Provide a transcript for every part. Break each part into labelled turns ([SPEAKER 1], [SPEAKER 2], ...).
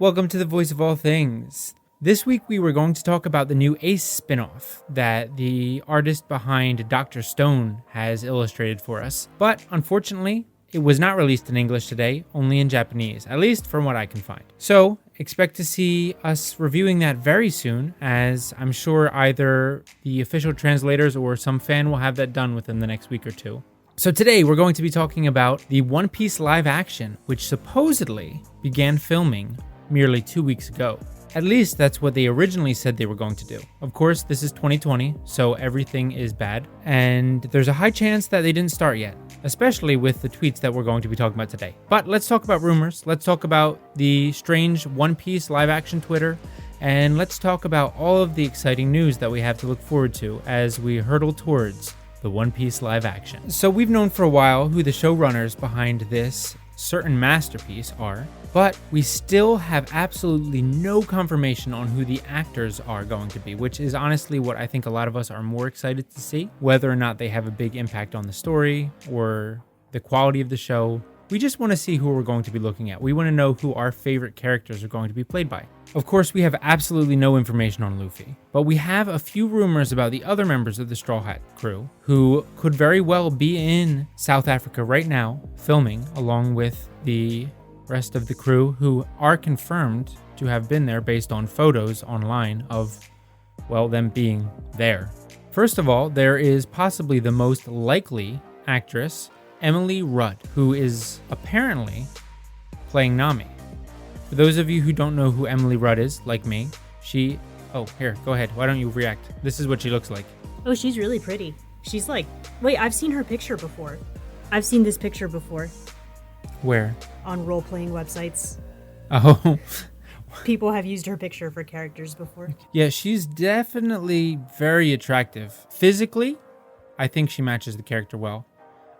[SPEAKER 1] Welcome to the Voice of All Things. This week we were going to talk about the new Ace spin-off that the artist behind Dr. Stone has illustrated for us. But unfortunately, it was not released in English today, only in Japanese, at least from what I can find. So expect to see us reviewing that very soon, as I'm sure either the official translators or some fan will have that done within the next week or two. So today we're going to be talking about the One Piece live action, which supposedly began filming merely 2 weeks ago. At least that's what they originally said they were going to do. Of course, this is 2020, so everything is bad, and there's a high chance that they didn't start yet, especially with the tweets that we're going to be talking about today. But let's talk about rumors, let's talk about the strange One Piece live action Twitter, and let's talk about all of the exciting news that we have to look forward to as we hurtle towards the One Piece live action. So we've known for a while who the showrunners behind this certain masterpiece are, but we still have absolutely no confirmation on who the actors are going to be, which is honestly what I think a lot of us are more excited to see. Whether or not they have a big impact on the story or the quality of the show, we just want to see who we're going to be looking at. We want to know who our favorite characters are going to be played by. Of course, we have absolutely no information on Luffy, but we have a few rumors about the other members of the Straw Hat crew who could very well be in South Africa right now, filming along with the rest of the crew who are confirmed to have been there based on photos online of, well, them being there. First of all, there is possibly the most likely actress, Emily Rudd, who is apparently playing Nami. For those of you who don't know who Emily Rudd is, like me, oh, here, go ahead. Why don't you react? This is what she looks like.
[SPEAKER 2] Oh, she's really pretty. She's like, wait, I've seen her picture before. I've seen this picture before.
[SPEAKER 1] Where?
[SPEAKER 2] On role-playing websites.
[SPEAKER 1] Oh.
[SPEAKER 2] People have used her picture for characters before.
[SPEAKER 1] Yeah, she's definitely very attractive. Physically, I think she matches the character well.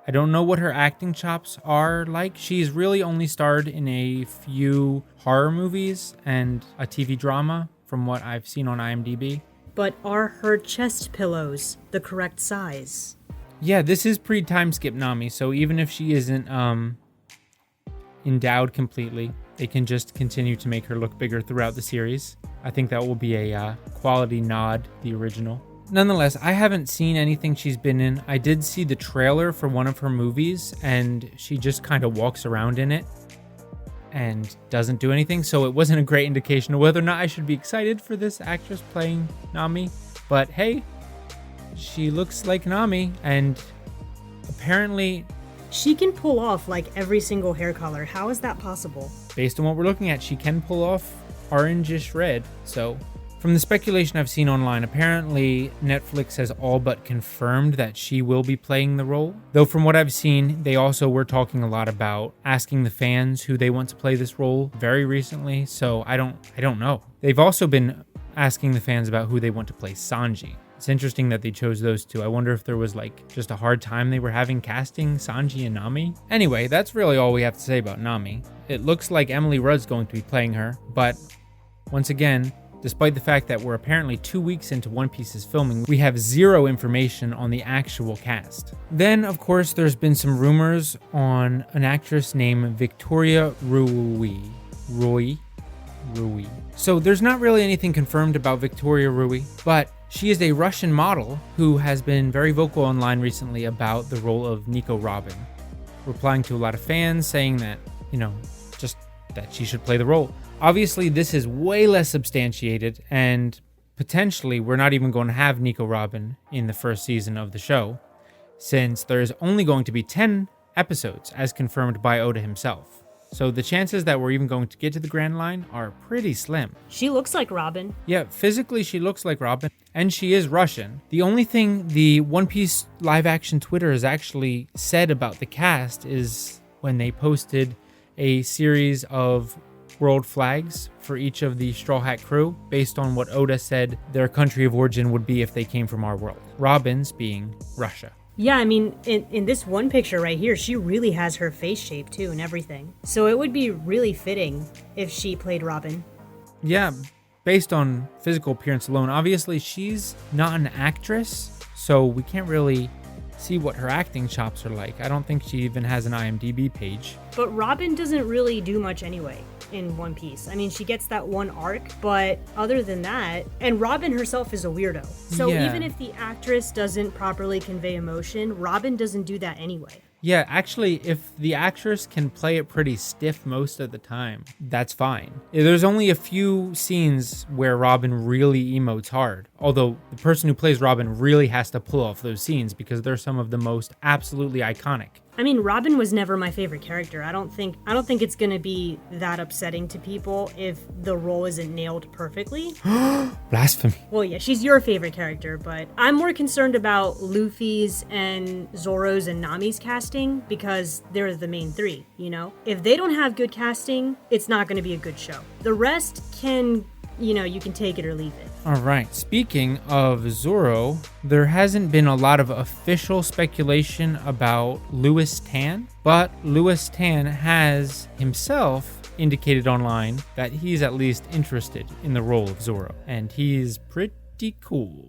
[SPEAKER 1] I don't know what her acting chops are like. She's really only starred in a few horror movies and a TV drama from what I've seen on IMDb.
[SPEAKER 2] But are her chest pillows the correct size?
[SPEAKER 1] Yeah, this is pre-time skip Nami, so even if she isn't endowed completely, they can just continue to make her look bigger throughout the series. I think that will be a quality nod, the original. Nonetheless, I haven't seen anything she's been in. I did see the trailer for one of her movies, and she just kind of walks around in it and doesn't do anything, so it wasn't a great indication of whether or not I should be excited for this actress playing Nami. But hey, she looks like Nami, and apparently
[SPEAKER 2] she can pull off like every single hair color. How is that possible?
[SPEAKER 1] Based on what we're looking at, she can pull off orangish red, so from the speculation I've seen online, apparently Netflix has all but confirmed that she will be playing the role. Though from what I've seen, they also were talking a lot about asking the fans who they want to play this role very recently, so I don't know. They've also been asking the fans about who they want to play Sanji. It's interesting that they chose those two. I wonder if there was like just a hard time they were having casting Sanji and Nami. Anyway, that's really all we have to say about Nami. It looks like Emily Rudd's going to be playing her, but once again, despite the fact that we're apparently 2 weeks into One Piece's filming, we have zero information on the actual cast. Then, of course, there's been some rumors on an actress named Victoria Rui. So there's not really anything confirmed about Victoria Rui, but she is a Russian model who has been very vocal online recently about the role of Nico Robin, replying to a lot of fans saying that, just that she should play the role. Obviously, this is way less substantiated, and potentially we're not even going to have Nico Robin in the first season of the show, since there's only going to be 10 episodes, as confirmed by Oda himself. So the chances that we're even going to get to the Grand Line are pretty slim.
[SPEAKER 2] She looks like Robin.
[SPEAKER 1] Yeah, physically she looks like Robin, and she is Russian. The only thing the One Piece live-action Twitter has actually said about the cast is when they posted a series of world flags for each of the Straw Hat crew based on what Oda said their country of origin would be if they came from our world. Robin's being Russia.
[SPEAKER 2] Yeah, I mean, in this one picture right here, she really has her face shape too and everything. So it would be really fitting if she played Robin.
[SPEAKER 1] Yeah, based on physical appearance alone. Obviously, she's not an actress, so we can't really see what her acting chops are like. I don't think she even has an IMDb page.
[SPEAKER 2] But Robin doesn't really do much anyway in One Piece. I mean, she gets that one arc, but other than that, and Robin herself is a weirdo. So
[SPEAKER 1] Yeah.
[SPEAKER 2] even if the actress doesn't properly convey emotion, Robin doesn't do that anyway.
[SPEAKER 1] Yeah, actually, if the actress can play it pretty stiff most of the time, that's fine. There's only a few scenes where Robin really emotes hard, although the person who plays Robin really has to pull off those scenes because they're some of the most absolutely iconic.
[SPEAKER 2] I mean, Robin was never my favorite character. I don't think it's gonna be that upsetting to people if the role isn't nailed perfectly.
[SPEAKER 1] Blasphemy.
[SPEAKER 2] Well, yeah, she's your favorite character, but I'm more concerned about Luffy's and Zorro's and Nami's casting because they're the main three, you know? If they don't have good casting, it's not gonna be a good show. The rest can, you can take it or leave it.
[SPEAKER 1] All right. Speaking of Zorro, there hasn't been a lot of official speculation about Louis Tan, but Louis Tan has himself indicated online that he's at least interested in the role of Zorro, and he's pretty cool.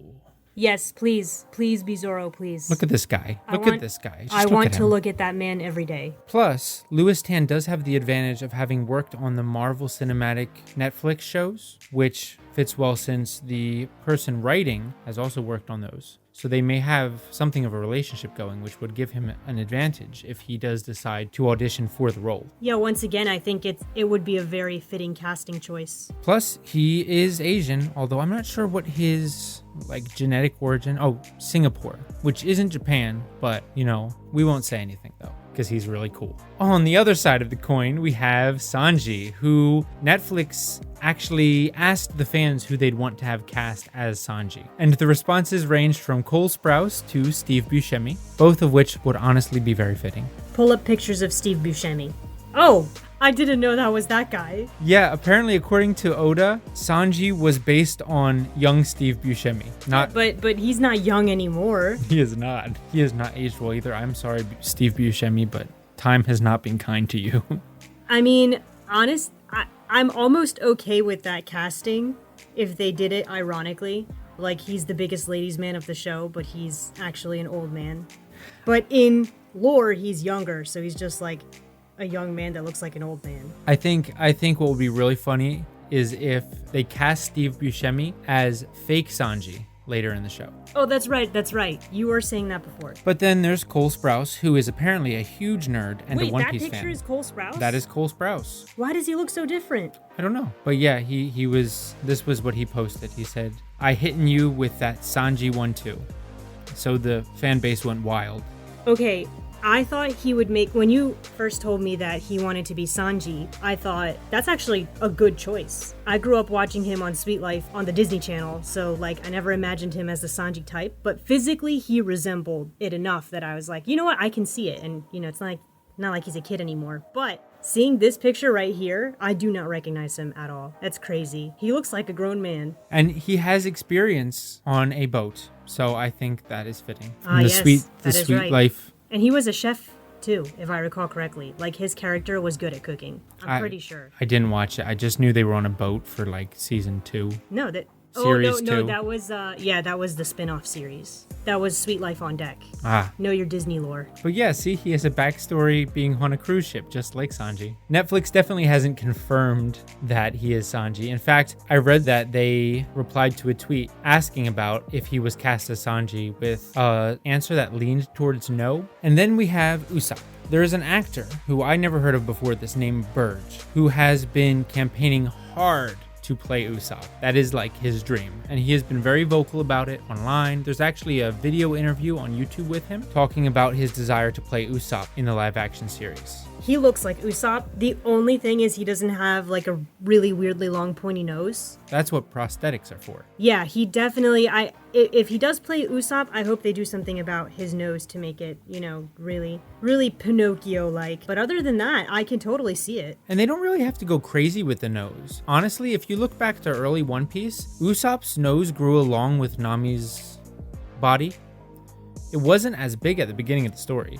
[SPEAKER 2] Yes, please be Zorro, please.
[SPEAKER 1] Look at this guy. Look at this guy. Just
[SPEAKER 2] I
[SPEAKER 1] look
[SPEAKER 2] want
[SPEAKER 1] at
[SPEAKER 2] to
[SPEAKER 1] him.
[SPEAKER 2] look at that man every day.
[SPEAKER 1] Plus, Louis Tan does have the advantage of having worked on the Marvel Cinematic Netflix shows, which fits well since the person writing has also worked on those. So they may have something of a relationship going, which would give him an advantage if he does decide to audition for the role.
[SPEAKER 2] Yeah, once again, I think it would be a very fitting casting choice.
[SPEAKER 1] Plus, he is Asian, although I'm not sure what his genetic origin. Oh, Singapore, which isn't Japan, but we won't say anything though, because he's really cool. On the other side of the coin, we have Sanji, who Netflix actually asked the fans who they'd want to have cast as Sanji. And the responses ranged from Cole Sprouse to Steve Buscemi, both of which would honestly be very fitting.
[SPEAKER 2] Pull up pictures of Steve Buscemi. Oh, I didn't know that was that guy.
[SPEAKER 1] Yeah, apparently according to Oda, Sanji was based on young Steve Buscemi.
[SPEAKER 2] But he's not young anymore.
[SPEAKER 1] He is not. He is not aged well either. I'm sorry, Steve Buscemi, but time has not been kind to you.
[SPEAKER 2] I mean, I'm almost okay with that casting if they did it ironically. Like, he's the biggest ladies' man of the show, but he's actually an old man. But in lore, he's younger, so he's just like a young man that looks like an old man.
[SPEAKER 1] I think what would be really funny is if they cast Steve Buscemi as fake Sanji later in the show.
[SPEAKER 2] Oh, that's right. You were saying that before.
[SPEAKER 1] But then there's Cole Sprouse, who is apparently a huge nerd and a One Piece fan.
[SPEAKER 2] Wait, that picture is Cole Sprouse?
[SPEAKER 1] That is Cole Sprouse.
[SPEAKER 2] Why does he look so different?
[SPEAKER 1] I don't know. But yeah, this was what he posted. He said, "I hitting you with that Sanji 1-2." So the fan base went wild.
[SPEAKER 2] Okay, I thought he would when you first told me that he wanted to be Sanji, I thought that's actually a good choice. I grew up watching him on Sweet Life on the Disney Channel, so I never imagined him as the Sanji type, but physically he resembled it enough that I was like, you know what, I can see it, and it's not like he's a kid anymore. But seeing this picture right here, I do not recognize him at all. That's crazy. He looks like a grown man.
[SPEAKER 1] And he has experience on a boat, so I think that is fitting.
[SPEAKER 2] The
[SPEAKER 1] Sweet
[SPEAKER 2] right.
[SPEAKER 1] Life.
[SPEAKER 2] And he was a chef too, if I recall correctly. His character was good at cooking. I'm pretty sure.
[SPEAKER 1] I didn't watch it. I just knew they were on a boat for season 2.
[SPEAKER 2] No,
[SPEAKER 1] Series
[SPEAKER 2] no,
[SPEAKER 1] 2.
[SPEAKER 2] that was that was the spin-off series. That was Sweet Life on Deck. Know your Disney lore.
[SPEAKER 1] But yeah, see, he has a backstory being on a cruise ship, just like Sanji. Netflix definitely hasn't confirmed that he is Sanji. In fact, I read that they replied to a tweet asking about if he was cast as Sanji with an answer that leaned towards no. And then we have Usopp. There is an actor who I never heard of before this named Burge, who has been campaigning hard to play Usopp. That is his dream, and he has been very vocal about it online. There's actually a video interview on YouTube with him talking about his desire to play Usopp in the live action series.
[SPEAKER 2] He looks like Usopp. The only thing is he doesn't have a really weirdly long pointy nose.
[SPEAKER 1] That's what prosthetics are for.
[SPEAKER 2] Yeah, he definitely, if he does play Usopp, I hope they do something about his nose to make it, really, really Pinocchio-like. But other than that, I can totally see it.
[SPEAKER 1] And they don't really have to go crazy with the nose. Honestly, if you look back to early One Piece, Usopp's nose grew along with Nami's body. It wasn't as big at the beginning of the story.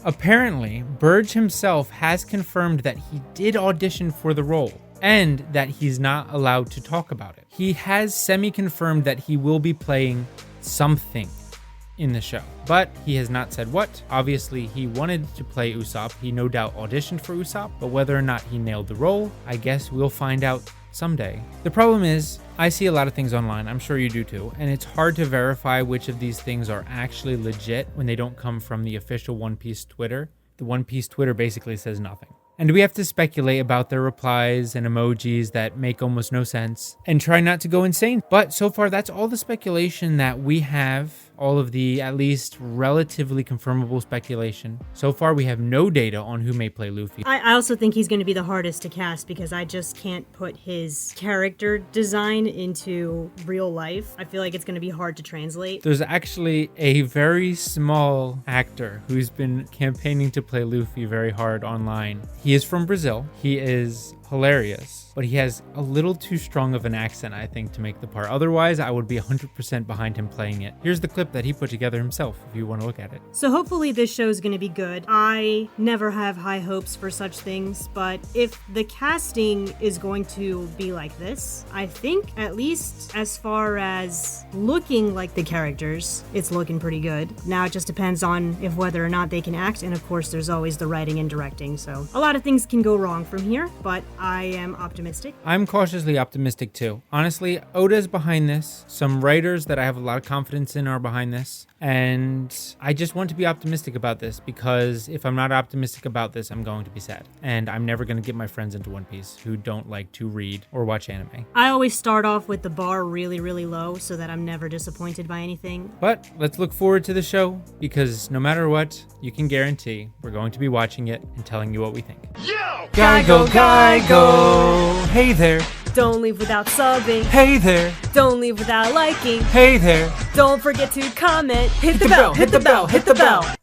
[SPEAKER 1] Apparently, Burge himself has confirmed that he did audition for the role, and that he's not allowed to talk about it. He has semi-confirmed that he will be playing something in the show, but he has not said what. Obviously, he wanted to play Usopp. He no doubt auditioned for Usopp, but whether or not he nailed the role, I guess we'll find out someday. The problem is, I see a lot of things online, I'm sure you do too, and it's hard to verify which of these things are actually legit when they don't come from the official One Piece Twitter. The One Piece Twitter basically says nothing. And we have to speculate about their replies and emojis that make almost no sense and try not to go insane. But so far, that's all the speculation that we have, all of the at least relatively confirmable speculation. So far, we have no data on who may play Luffy.
[SPEAKER 2] I also think he's going to be the hardest to cast because I just can't put his character design into real life. I feel like it's going to be hard to translate.
[SPEAKER 1] There's actually a very small actor who's been campaigning to play Luffy very hard online. He is from Brazil. He is hilarious, but he has a little too strong of an accent, I think, to make the part. Otherwise, I would be 100% behind him playing it. Here's the clip that he put together himself, if you want to look at it.
[SPEAKER 2] So hopefully this show is going to be good. I never have high hopes for such things, but if the casting is going to be like this, I think at least as far as looking like the characters, it's looking pretty good. Now it just depends on if whether or not they can act, and of course there's always the writing and directing, so a lot of things can go wrong from here, but I am optimistic.
[SPEAKER 1] I'm cautiously optimistic too. Honestly, Oda's behind this. Some writers that I have a lot of confidence in are behind this. And I just want to be optimistic about this because if I'm not optimistic about this, I'm going to be sad. And I'm never going to get my friends into One Piece who don't like to read or watch anime.
[SPEAKER 2] I always start off with the bar really, really low so that I'm never disappointed by anything.
[SPEAKER 1] But let's look forward to the show because no matter what, you can guarantee we're going to be watching it and telling you what we think.
[SPEAKER 3] Yo!
[SPEAKER 1] Geigo! Hey there!
[SPEAKER 2] Don't leave without subbing.
[SPEAKER 1] Hey there!
[SPEAKER 2] Don't leave without liking.
[SPEAKER 1] Hey there!
[SPEAKER 2] Don't forget to comment.
[SPEAKER 1] Hit the bell! Hit the bell! Hit the bell!